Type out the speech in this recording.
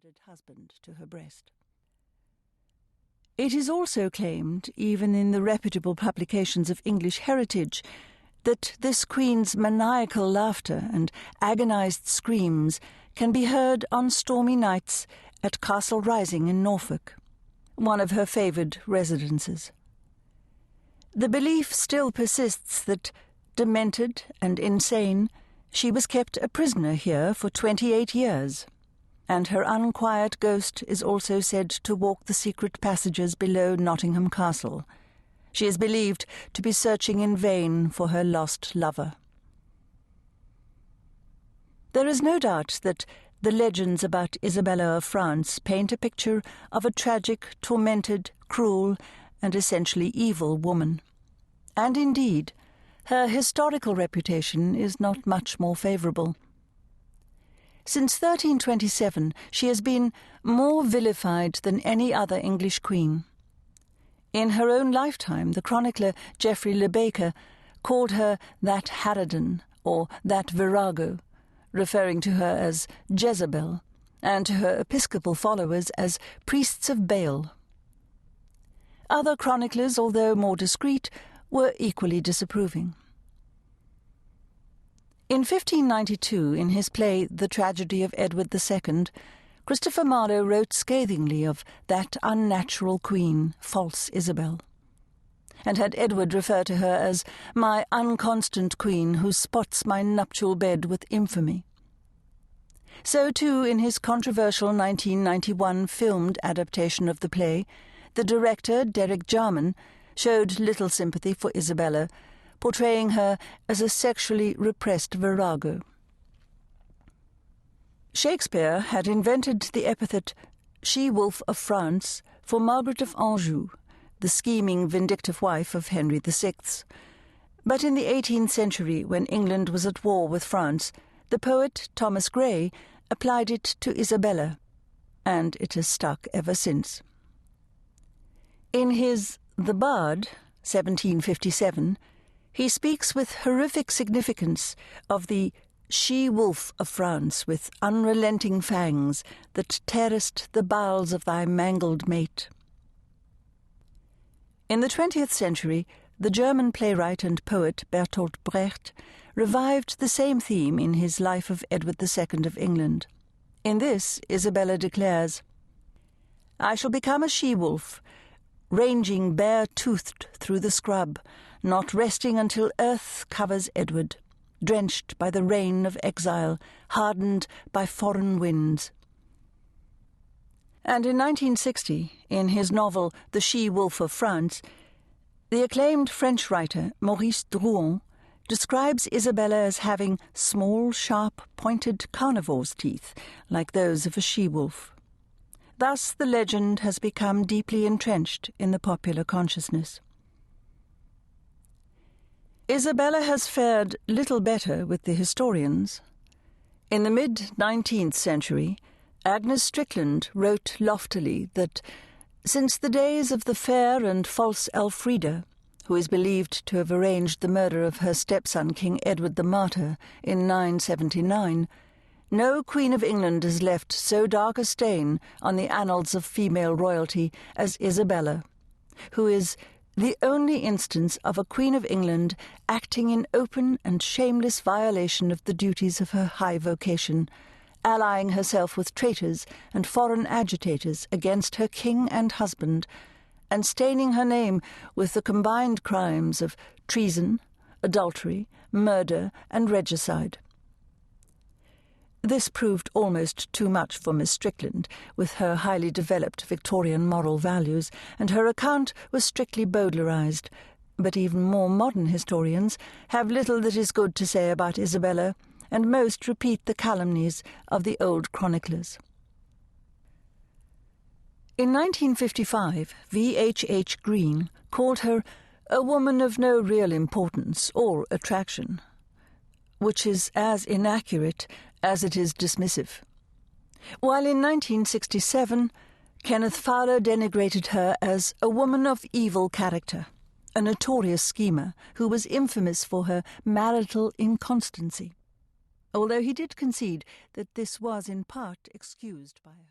murdered husband to her breast. It is also claimed, even in the reputable publications of English heritage, that this queen's maniacal laughter and agonized screams can be heard on stormy nights at Castle Rising in Norfolk, one of her favoured residences. The belief still persists that, demented and insane, she was kept a prisoner here for 28 years, and her unquiet ghost is also said to walk the secret passages below Nottingham Castle. She is believed to be searching in vain for her lost lover. There is no doubt that the legends about Isabella of France paint a picture of a tragic, tormented, cruel, and essentially evil woman. And indeed, her historical reputation is not much more favourable. Since 1327, she has been more vilified than any other English queen. In her own lifetime, the chronicler Geoffrey Le Baker called her that harridan, or that virago, referring to her as Jezebel, and to her episcopal followers as priests of Baal. Other chroniclers, although more discreet, were equally disapproving. In 1592, in his play The Tragedy of Edward II, Christopher Marlowe wrote scathingly of that unnatural queen, false Isabel, and had Edward refer to her as my unconstant queen who spots my nuptial bed with infamy. So too, in his controversial 1991 filmed adaptation of the play, the director, Derek Jarman, showed little sympathy for Isabella, portraying her as a sexually repressed virago. Shakespeare had invented the epithet she-wolf of France for Margaret of Anjou, the scheming, vindictive wife of Henry VI. But in the 18th century, when England was at war with France, the poet Thomas Gray applied it to Isabella, and it has stuck ever since. In his The Bard, 1757, he speaks with horrific significance of the she-wolf of France with unrelenting fangs that tearest the bowels of thy mangled mate. In the 20th century, the German playwright and poet Bertolt Brecht revived the same theme in his Life of Edward II of England. In this, Isabella declares, "I shall become a she-wolf, ranging bare-toothed through the scrub, not resting until earth covers Edward, drenched by the rain of exile, hardened by foreign winds." And in 1960, in his novel The She-Wolf of France, the acclaimed French writer Maurice Drouin describes Isabella as having small, sharp, pointed carnivore's teeth, like those of a she-wolf. Thus the legend has become deeply entrenched in the popular consciousness. Isabella has fared little better with the historians. In the mid-19th century, Agnes Strickland wrote loftily that, since the days of the fair and false Elfrida, who is believed to have arranged the murder of her stepson King Edward the Martyr in 979, no Queen of England has left so dark a stain on the annals of female royalty as Isabella, who is the only instance of a Queen of England acting in open and shameless violation of the duties of her high vocation, allying herself with traitors and foreign agitators against her king and husband, and staining her name with the combined crimes of treason, adultery, murder, and regicide. This proved almost too much for Miss Strickland, with her highly developed Victorian moral values, and her account was strictly Baudelarized. But even more modern historians have little that is good to say about Isabella, and most repeat the calumnies of the old chroniclers. In 1955, V.H.H. Green called her a woman of no real importance or attraction, which is as inaccurate as it is dismissive. While in 1967, Kenneth Fowler denigrated her as a woman of evil character, a notorious schemer who was infamous for her marital inconstancy, although he did concede that this was in part excused by her.